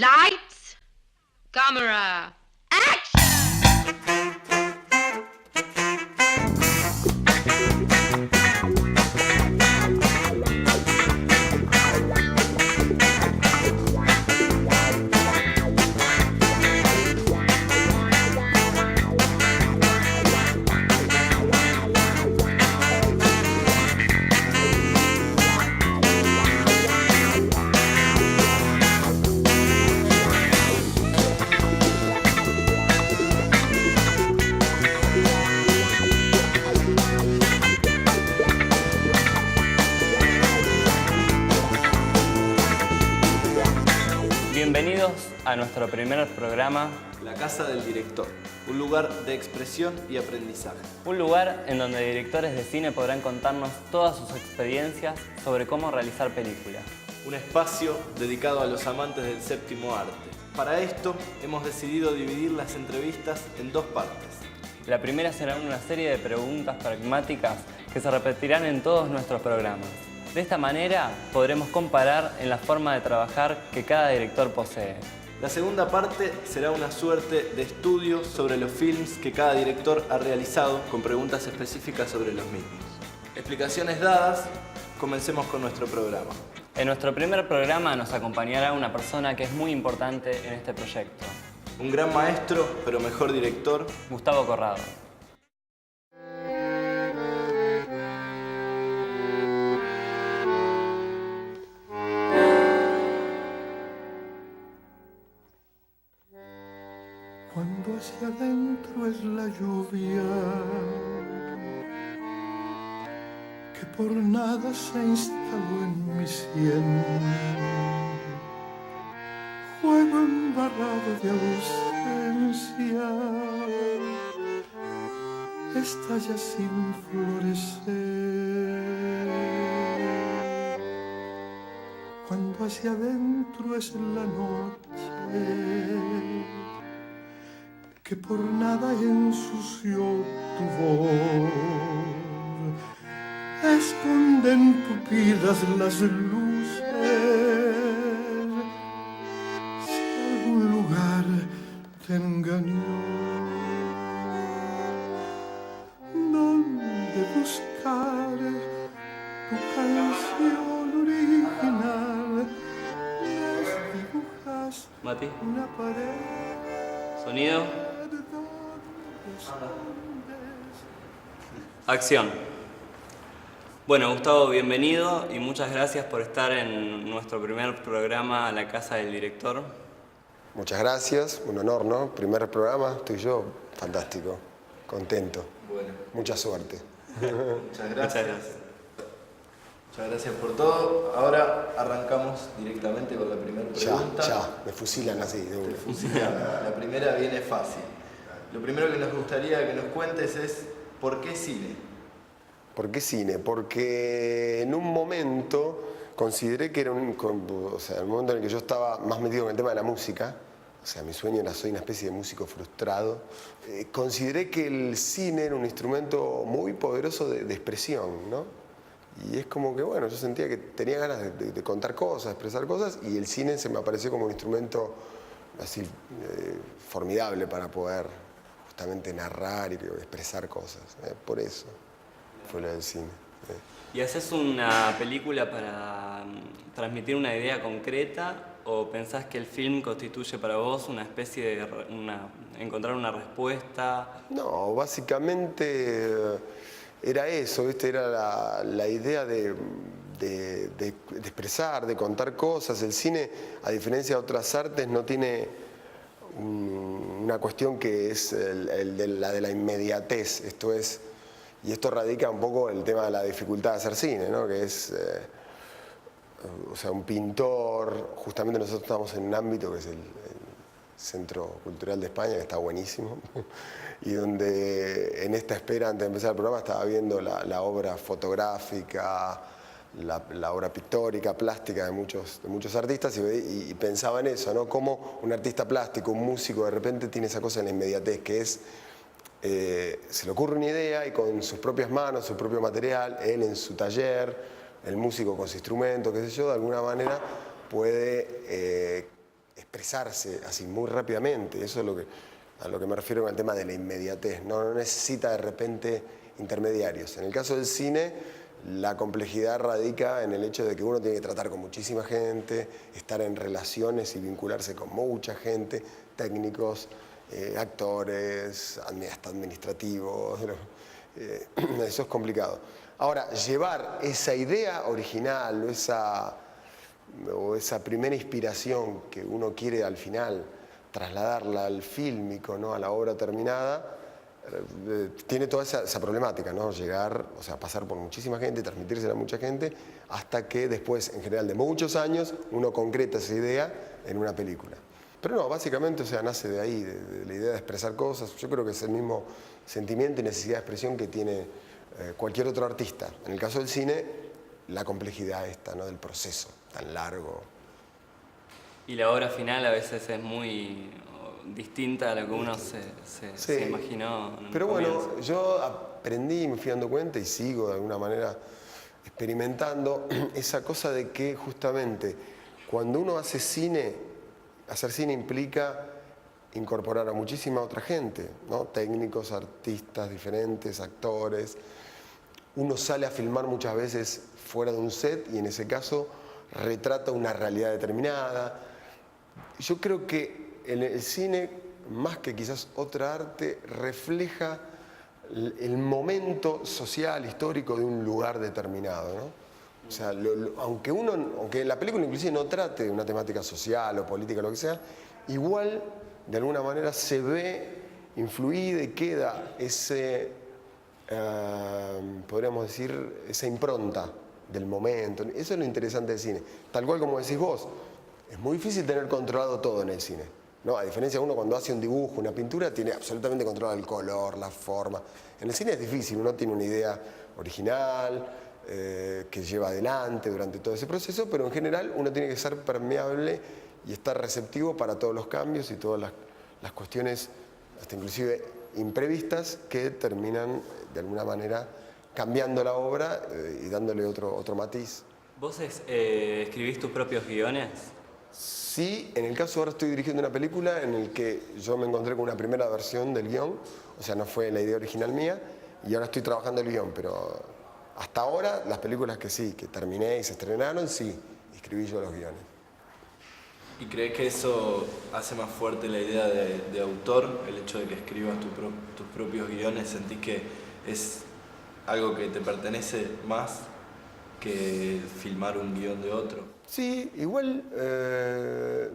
Lights, camera, action! Bienvenidos a nuestro primer programa, La Casa del Director, un lugar de expresión y aprendizaje. un lugar en donde directores de cine podrán contarnos todas sus experiencias sobre cómo realizar películas. Un espacio dedicado a los amantes del séptimo arte. Para esto hemos decidido dividir las entrevistas en dos partes. La primera será una serie de preguntas pragmáticas que se repetirán en todos nuestros programas. De esta manera podremos comparar en la forma de trabajar que cada director posee. La segunda parte será una suerte de estudio sobre los films que cada director ha realizado con preguntas específicas sobre los mismos. Explicaciones dadas, comencemos con nuestro programa. En nuestro primer programa nos acompañará una persona que es muy importante en este proyecto, Un gran maestro, pero mejor director. Gustavo Corrado. Cuando hacia adentro es la lluvia que por nada se instaló en mi sien, juego embarrado de ausencia, estalla sin florecer. Cuando hacia adentro es la noche que por nada ensució tu voz, esconden pupilas las luces, si algún lugar te engañó. ¿Dónde buscar tu canción original? Les dibujas Mati, una pared. sonido, acción. Bueno, Gustavo, bienvenido y muchas gracias por estar en nuestro primer programa La Casa del Director. Muchas gracias, un honor, ¿no? Primer programa, tú y yo, fantástico, contento. Bueno, Mucha suerte. muchas gracias. Muchas gracias. Muchas gracias por todo. Ahora arrancamos directamente con la primera pregunta. Ya, me fusilan así de una. La primera viene fácil. Lo primero que nos gustaría que nos cuentes es ¿por qué cine? ¿Por qué cine? Porque en un momento consideré que era el momento en el que yo estaba más metido en el tema de la música, o sea, mi sueño era soy una especie de músico frustrado, consideré que el cine era un instrumento muy poderoso de expresión, ¿no? Y es como que, bueno, yo sentía que tenía ganas de contar cosas, de expresar cosas, y el cine se me apareció como un instrumento así formidable para poder justamente narrar y expresar cosas. Por eso fue lo del cine. ¿Y haces una película para transmitir una idea concreta o pensás que el film constituye para vos una especie de encontrar una respuesta? No, básicamente era eso, ¿viste? Era la idea de expresar, de contar cosas. El cine, a diferencia de otras artes, no tiene una cuestión que es la de la inmediatez. Y esto radica un poco el tema de la dificultad de hacer cine, ¿no? Que es, un pintor, justamente nosotros estamos en un ámbito que es el Centro Cultural de España, que está buenísimo, y donde en esta espera, antes de empezar el programa, estaba viendo la obra fotográfica, la obra pictórica, plástica de muchos artistas, y pensaba en eso, ¿no? Cómo un artista plástico, un músico, de repente tiene esa cosa en la inmediatez, que es, se le ocurre una idea y con sus propias manos, su propio material, él en su taller, el músico con su instrumento, qué sé yo, de alguna manera puede expresarse así muy rápidamente. Eso es a lo que me refiero con el tema de la inmediatez. No necesita de repente intermediarios. En el caso del cine, la complejidad radica en el hecho de que uno tiene que tratar con muchísima gente, estar en relaciones y vincularse con mucha gente, técnicos, actores, hasta administrativos. Eso es complicado. Ahora, llevar esa idea original o esa primera inspiración que uno quiere al final, trasladarla al fílmico, ¿no? A la obra terminada, tiene toda esa problemática, ¿no? Llegar, o sea, pasar por muchísima gente, transmitírsela a mucha gente, hasta que después, en general de muchos años, uno concreta esa idea en una película. Pero no, básicamente, o sea, nace de ahí, de la idea de expresar cosas. Yo creo que es el mismo sentimiento y necesidad de expresión que tiene cualquier otro artista. En el caso del cine, la complejidad esta, ¿no? Del proceso tan largo. Y la obra final a veces es muy distinta a lo que uno se imaginó. Pero bueno, yo aprendí, me fui dando cuenta y sigo de alguna manera experimentando esa cosa de que justamente cuando uno hace cine, hacer cine implica incorporar a muchísima otra gente, ¿no? Técnicos, artistas diferentes, actores. Uno sale a filmar muchas veces fuera de un set y en ese caso retrata una realidad determinada. Yo creo que el cine, más que quizás otra arte, refleja el momento social, histórico de un lugar determinado, ¿no? O sea, aunque la película inclusive no trate de una temática social o política o lo que sea, igual de alguna manera se ve influida y queda podríamos decir, esa impronta del momento. Eso es lo interesante del cine. Tal cual como decís vos, es muy difícil tener controlado todo en el cine, ¿no? A diferencia de uno cuando hace un dibujo, una pintura, tiene absolutamente controlado el color, la forma. En el cine es difícil, uno tiene una idea original, que lleva adelante durante todo ese proceso, pero en general uno tiene que ser permeable y estar receptivo para todos los cambios y todas las cuestiones, hasta inclusive imprevistas, que terminan de alguna manera cambiando la obra y dándole otro matiz. ¿Vos escribís tus propios guiones? Sí, en el caso ahora estoy dirigiendo una película en la que yo me encontré con una primera versión del guión, o sea, no fue la idea original mía, y ahora estoy trabajando el guión, pero hasta ahora las películas que sí, que terminé y se estrenaron, sí, escribí yo los guiones. ¿Y crees que eso hace más fuerte la idea de autor, el hecho de que escribas tus propios guiones? ¿Sentís que es algo que te pertenece más que filmar un guión de otro? Sí, igual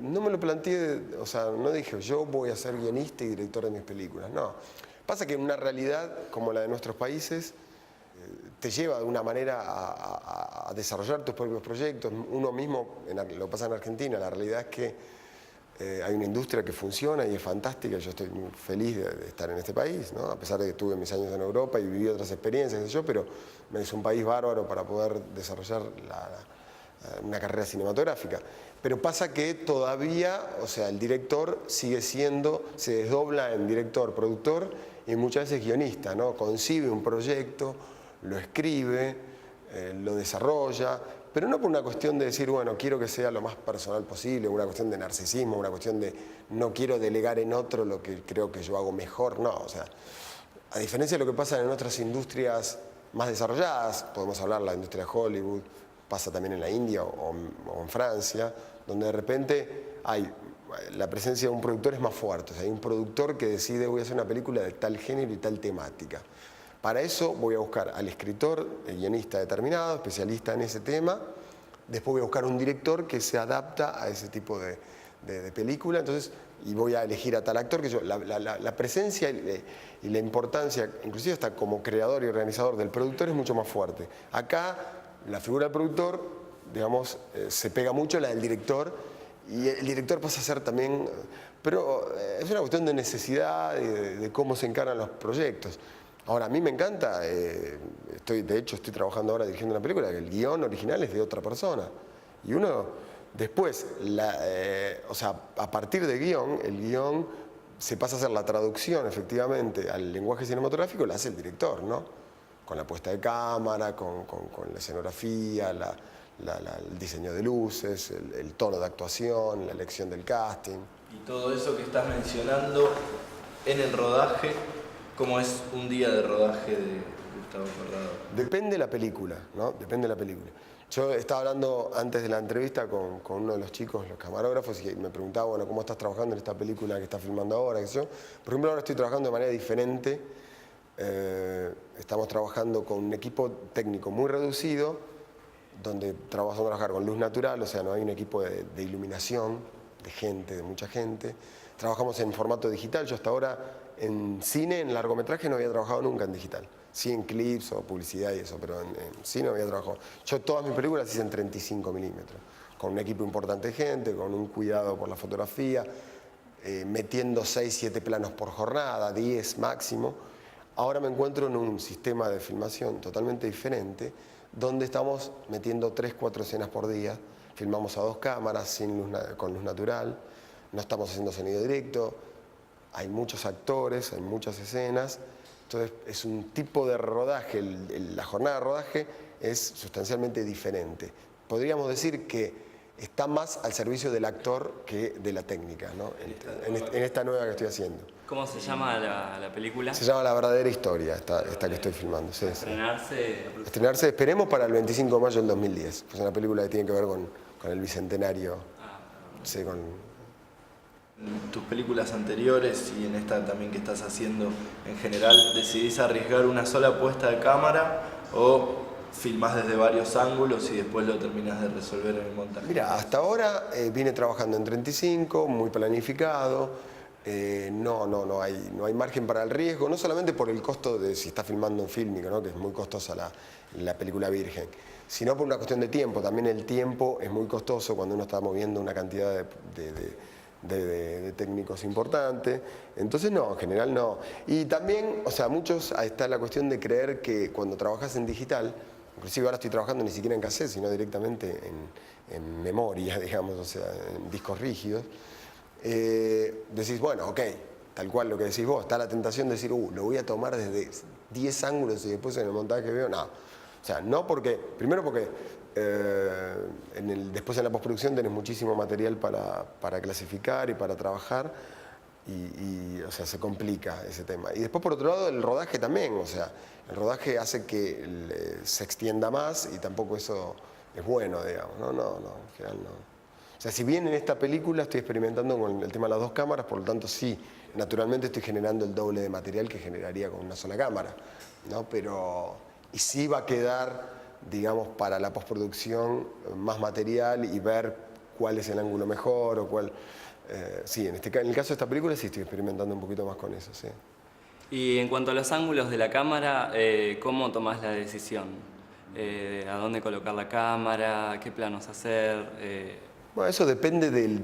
no me lo planteé, o sea, no dije yo voy a ser guionista y director de mis películas, no. Pasa que en una realidad como la de nuestros países te lleva de una manera a desarrollar tus propios proyectos. Uno mismo, lo pasa en Argentina, la realidad es que hay una industria que funciona y es fantástica. Yo estoy muy feliz de estar en este país, ¿no? A pesar de que tuve mis años en Europa y viví otras experiencias, pero es un país bárbaro para poder desarrollar una carrera cinematográfica. Pero pasa que todavía, o sea, el director sigue siendo, se desdobla en director, productor y muchas veces guionista, ¿no? Concibe un proyecto, lo escribe, lo desarrolla, pero no por una cuestión de decir, bueno, quiero que sea lo más personal posible, una cuestión de narcisismo, una cuestión de no quiero delegar en otro lo que creo que yo hago mejor, no, o sea, a diferencia de lo que pasa en otras industrias más desarrolladas, podemos hablar de la industria de Hollywood, pasa también en la India o en Francia, donde de repente la presencia de un productor es más fuerte, o sea, hay un productor que decide voy a hacer una película de tal género y tal temática. Para eso voy a buscar al escritor, el guionista determinado, especialista en ese tema. Después voy a buscar un director que se adapta a ese tipo de película. Entonces, y voy a elegir a tal actor que la presencia y la importancia, inclusive hasta como creador y organizador del productor, es mucho más fuerte. Acá la figura del productor, digamos, se pega mucho a la del director y el director pasa a ser también, pero es una cuestión de necesidad, de cómo se encaran los proyectos. Ahora, a mí me encanta, de hecho estoy trabajando ahora dirigiendo una película que el guión original es de otra persona. Y uno, después, o sea, a partir del guión, el guión se pasa a hacer la traducción efectivamente al lenguaje cinematográfico, la hace el director, ¿no? Con la puesta de cámara, con la escenografía, el diseño de luces, el tono de actuación, la elección del casting. Y todo eso que estás mencionando en el rodaje, ¿cómo es un día de rodaje de Gustavo Corrado? Depende de la película, ¿no? Depende de la película. Yo estaba hablando antes de la entrevista con uno de los chicos, los camarógrafos, y me preguntaba, bueno, ¿cómo estás trabajando en esta película que estás filmando ahora? ¿Qué sé yo? Por ejemplo, ahora estoy trabajando de manera diferente. Estamos trabajando con un equipo técnico muy reducido, donde vamos a trabajar con luz natural, o sea, no hay un equipo de iluminación, de gente, de mucha gente. Trabajamos en formato digital. Yo hasta ahora en cine, en largometraje, no había trabajado nunca en digital. Sí en clips o publicidad y eso, pero en cine no había trabajado. Yo todas mis películas hice en 35 milímetros, con un equipo importante de gente, con un cuidado por la fotografía, metiendo 6, 7 planos por jornada, 10 máximo. Ahora me encuentro en un sistema de filmación totalmente diferente, donde estamos metiendo 3, 4 escenas por día. Filmamos a 2 cámaras, con luz natural, no estamos haciendo sonido directo, hay muchos actores, hay muchas escenas. Entonces es un tipo de rodaje, la jornada de rodaje es sustancialmente diferente. Podríamos decir que está más al servicio del actor que de la técnica, ¿no? en esta nueva que estoy haciendo. ¿Cómo se llama la película? Se llama La verdadera historia, esta que estoy filmando. Sí, Estrenarse. Estrenarse, esperemos, para el 25 de mayo del 2010. Es una película que tiene que ver con el bicentenario. Sí, En tus películas anteriores y en esta también que estás haciendo en general, ¿decidís arriesgar una sola puesta de cámara o filmás desde varios ángulos y después lo terminás de resolver en el montaje? Mira, hasta ahora vine trabajando en 35, muy planificado. No hay margen para el riesgo, no solamente por el costo de si está filmando en fílmico, ¿no? Que es muy costosa la película virgen, sino por una cuestión de tiempo. También el tiempo es muy costoso cuando uno está moviendo una cantidad de técnicos importante. Entonces no, en general no. Y también, o sea, ahí está la cuestión de creer que cuando trabajas en digital, inclusive ahora estoy trabajando ni siquiera en cassette, sino directamente en memoria, digamos, o sea, en discos rígidos. Decís, bueno, ok, tal cual lo que decís vos, está la tentación de decir, lo voy a tomar desde 10 ángulos y después en el montaje veo, no. O sea, no porque, primero porque después en la postproducción tenés muchísimo material para clasificar y para trabajar o sea, se complica ese tema. Y después, por otro lado, el rodaje también, o sea, el rodaje hace que se extienda más y tampoco eso es bueno, digamos, no, en general no. O sea, si bien en esta película estoy experimentando con el tema de las 2 cámaras, por lo tanto sí, naturalmente estoy generando el doble de material que generaría con una sola cámara, ¿no? Y sí va a quedar, digamos, para la postproducción más material y ver cuál es el ángulo mejor o cuál... sí, en el caso de esta película sí estoy experimentando un poquito más con eso, sí. Y en cuanto a los ángulos de la cámara, ¿cómo tomás la decisión? ¿A dónde colocar la cámara? ¿Qué planos hacer? Bueno, eso depende del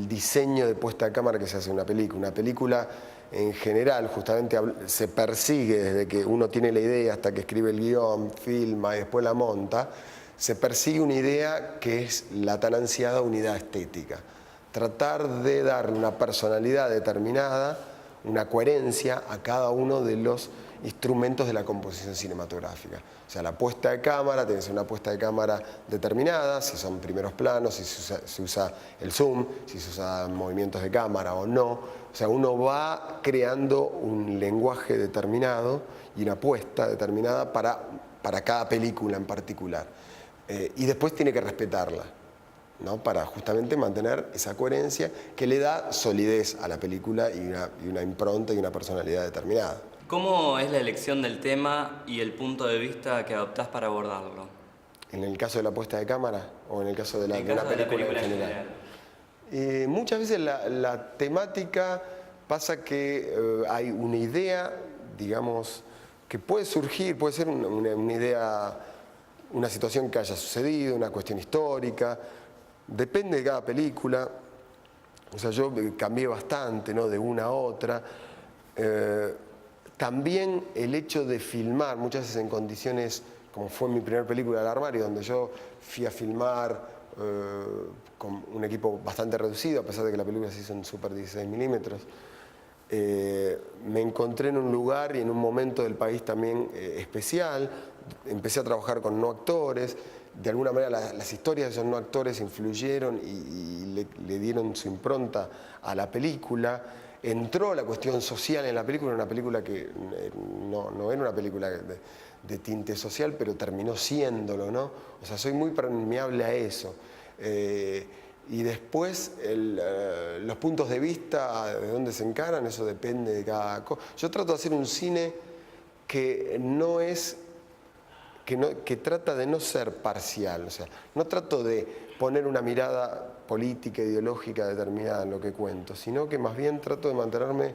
diseño de puesta de cámara que se hace en una película. Una película en general justamente se persigue desde que uno tiene la idea hasta que escribe el guión, filma y después la monta, se persigue una idea que es la tan ansiada unidad estética. Tratar de darle una personalidad determinada, una coherencia a cada uno de los instrumentos de la composición cinematográfica. O sea, la puesta de cámara tiene que ser una puesta de cámara determinada, si son primeros planos, si se usa el zoom, si se usan movimientos de cámara o no. O sea, uno va creando un lenguaje determinado y una puesta determinada para cada película en particular. Y después tiene que respetarla, ¿no? Para justamente mantener esa coherencia que le da solidez a la película y una impronta y una personalidad determinada. ¿Cómo es la elección del tema y el punto de vista que adoptás para abordarlo? ¿En el caso de la puesta de cámara o en el caso de una película en general? Muchas veces la temática pasa que hay una idea, digamos, que puede surgir, puede ser una idea, una situación que haya sucedido, una cuestión histórica, depende de cada película. O sea, yo cambié bastante, ¿no? De una a otra. También el hecho de filmar, muchas veces en condiciones, como fue mi primera película, El armario, donde yo fui a filmar con un equipo bastante reducido, a pesar de que la película se hizo en Super 16 milímetros. me encontré en un lugar y en un momento del país también especial. Empecé a trabajar con no actores. De alguna manera las historias de esos no actores influyeron y le dieron su impronta a la película. Entró la cuestión social en la película, una película que no era una película de tinte social, pero terminó siéndolo, ¿no? O sea, soy muy permeable a eso. Y después los puntos de vista, de dónde se encaran, eso depende de cada cosa. Yo trato de hacer un cine que no es, que trata de no ser parcial, o sea, no trato de poner una mirada política, ideológica determinada en lo que cuento, sino que más bien trato de mantenerme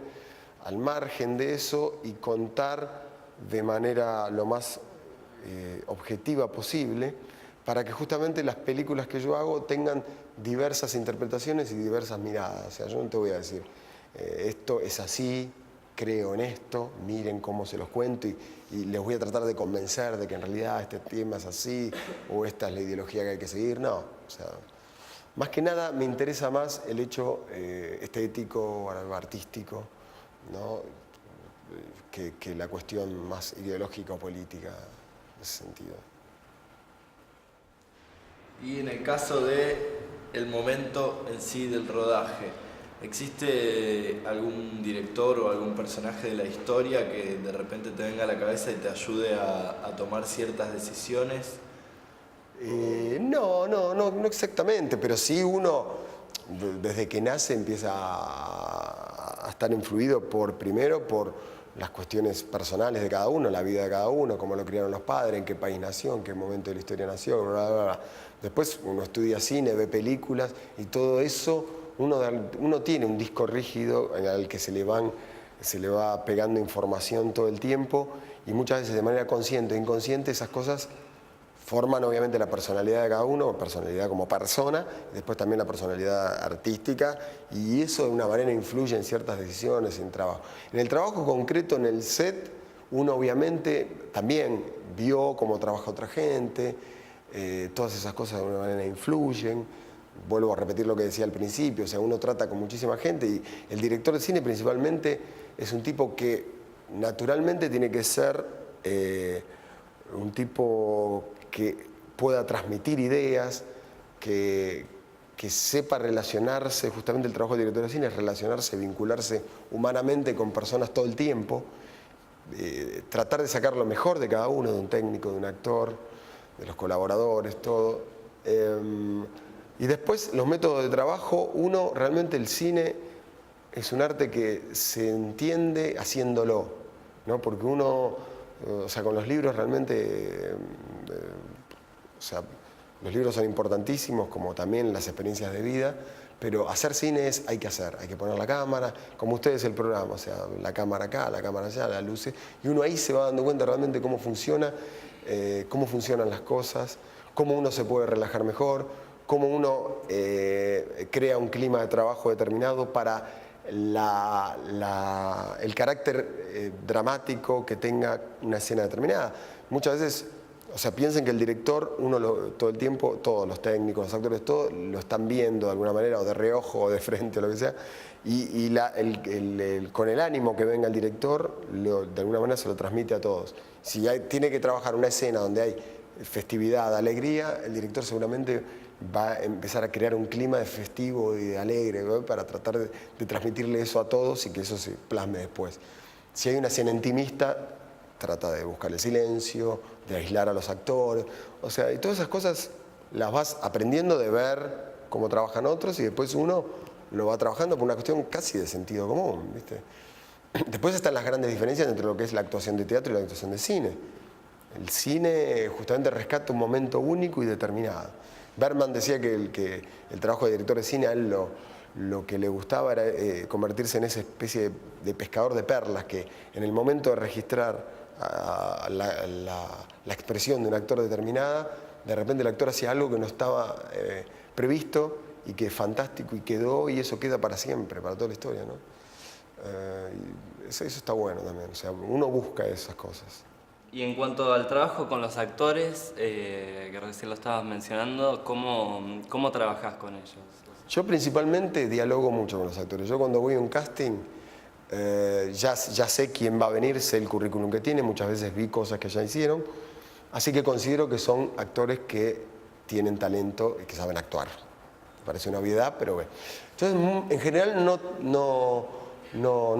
al margen de eso y contar de manera lo más objetiva posible, para que justamente las películas que yo hago tengan diversas interpretaciones y diversas miradas. O sea, yo no te voy a decir, esto es así, creo en esto, miren cómo se los cuento y les voy a tratar de convencer de que en realidad este tema es así o esta es la ideología que hay que seguir. No, o sea, más que nada me interesa más el hecho estético, artístico, ¿no? que la cuestión más ideológica o política en ese sentido. Y en el caso de el momento en sí del rodaje, ¿existe algún director o algún personaje de la historia que de repente te venga a la cabeza y te ayude a tomar ciertas decisiones? No exactamente, pero sí uno desde que nace empieza a estar influido primero por las cuestiones personales de cada uno, la vida de cada uno, cómo lo criaron los padres, en qué país nació, en qué momento de la historia nació, bla, bla, bla. Después uno estudia cine, ve películas y todo eso, uno tiene un disco rígido al que se le va pegando información todo el tiempo y muchas veces de manera consciente o inconsciente esas cosas forman obviamente la personalidad de cada uno, personalidad como persona, después también la personalidad artística, y eso de una manera influye en ciertas decisiones, en trabajo. En el trabajo concreto, en el set, uno obviamente también vio cómo trabaja otra gente, todas esas cosas de alguna manera influyen. Vuelvo a repetir lo que decía al principio, o sea, uno trata con muchísima gente y el director de cine principalmente es un tipo que naturalmente tiene que ser un tipo que pueda transmitir ideas, que sepa relacionarse. Justamente el trabajo del director de cine es relacionarse, vincularse humanamente con personas todo el tiempo, tratar de sacar lo mejor de cada uno, de un técnico, de un actor, de los colaboradores, todo. Y después los métodos de trabajo, realmente el cine es un arte que se entiende haciéndolo, ¿no? Porque o sea, con los libros realmente, o sea, los libros son importantísimos, como también las experiencias de vida, pero hacer cine hay que poner la cámara, como ustedes el programa, o sea, la cámara acá, la cámara allá, las luces, y uno ahí se va dando cuenta realmente cómo funcionan las cosas, cómo uno se puede relajar mejor, cómo uno crea un clima de trabajo determinado para el carácter dramático que tenga una escena determinada. Muchas veces, o sea, piensen que el director, todo el tiempo, todos los técnicos, los actores, todos lo están viendo de alguna manera, o de reojo, o de frente, o lo que sea, y con el ánimo que venga el director, de alguna manera se lo transmite a todos. Si tiene que trabajar una escena donde hay festividad, alegría, el director seguramente va a empezar a crear un clima de festivo y de alegre, ¿no? Para tratar de transmitirle eso a todos y que eso se plasme después. Si hay una escena intimista, trata de buscar el silencio, de aislar a los actores, o sea, y todas esas cosas las vas aprendiendo de ver cómo trabajan otros y después uno lo va trabajando por una cuestión casi de sentido común, ¿viste? Después están las grandes diferencias entre lo que es la actuación de teatro y la actuación de cine. El cine justamente rescata un momento único y determinado. Bergman decía que el trabajo de director de cine a él lo que le gustaba era convertirse en esa especie de pescador de perlas, que en el momento de registrar la expresión de un actor determinada, de repente el actor hacía algo que no estaba previsto y que es fantástico y quedó, y eso queda para siempre, para toda la historia, ¿no? Eso está bueno también, o sea, uno busca esas cosas. Y en cuanto al trabajo con los actores, que recién lo estabas mencionando, ¿cómo trabajás con ellos? Yo principalmente dialogo mucho con los actores. Yo cuando voy a un casting, Ya sé quién va a venir, sé el currículum que tiene, muchas veces vi cosas que ya hicieron, así que considero que son actores que tienen talento y que saben actuar. Parece una obviedad, pero bueno. Entonces, en general no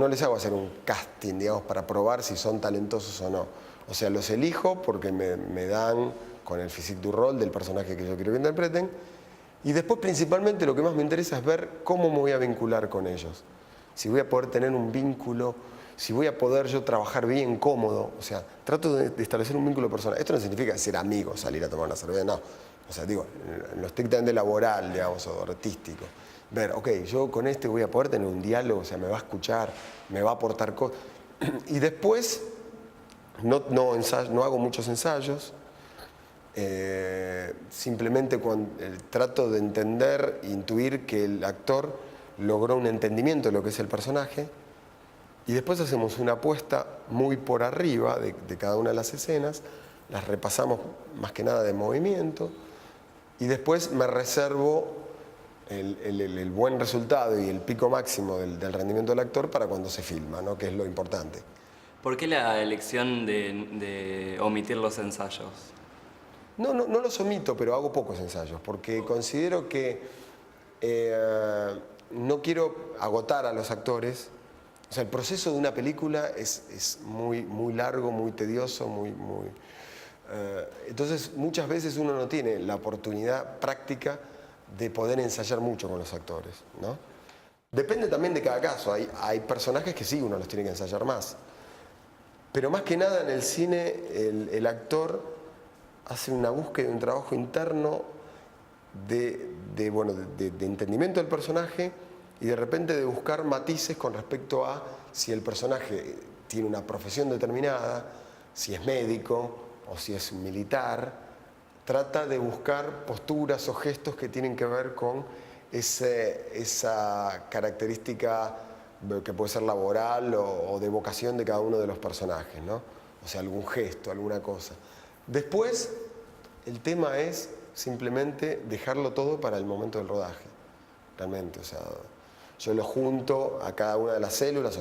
les hago hacer un casting, digamos, para probar si son talentosos o no. O sea, los elijo porque me dan con el physique du rôle del personaje que yo quiero que interpreten. Y después, principalmente, lo que más me interesa es ver cómo me voy a vincular con ellos. Si voy a poder tener un vínculo, si voy a poder yo trabajar bien, cómodo. O sea, trato de establecer un vínculo personal. Esto no significa ser amigos, salir a tomar una cerveza, no. O sea, digo, en lo estrictamente laboral, digamos, o artístico. Ver, ok, yo con este voy a poder tener un diálogo, o sea, me va a escuchar, me va a aportar cosas. Y después, no hago muchos ensayos. Simplemente trato de entender, intuir que el actor logró un entendimiento de lo que es el personaje y después hacemos una apuesta muy por arriba de cada una de las escenas, las repasamos más que nada de movimiento y después me reservo el buen resultado y el pico máximo del rendimiento del actor para cuando se filma, ¿no? Que es lo importante. ¿Por qué la elección de omitir los ensayos? No los omito, pero hago pocos ensayos, porque considero que no quiero agotar a los actores. O sea, el proceso de una película es muy largo, muy tedioso, entonces muchas veces uno no tiene la oportunidad práctica de poder ensayar mucho con los actores, ¿no? Depende también de cada caso. Hay personajes que sí, uno los tiene que ensayar más. Pero más que nada en el cine, el actor hace una búsqueda, un trabajo interno de entendimiento del personaje y de repente de buscar matices con respecto a si el personaje tiene una profesión determinada, si es médico o si es militar. Trata de buscar posturas o gestos que tienen que ver con esa característica que puede ser laboral o de vocación de cada uno de los personajes, ¿no? O sea, algún gesto, alguna cosa. Después, el tema es simplemente dejarlo todo para el momento del rodaje, realmente. O sea, yo lo junto a cada una de las células.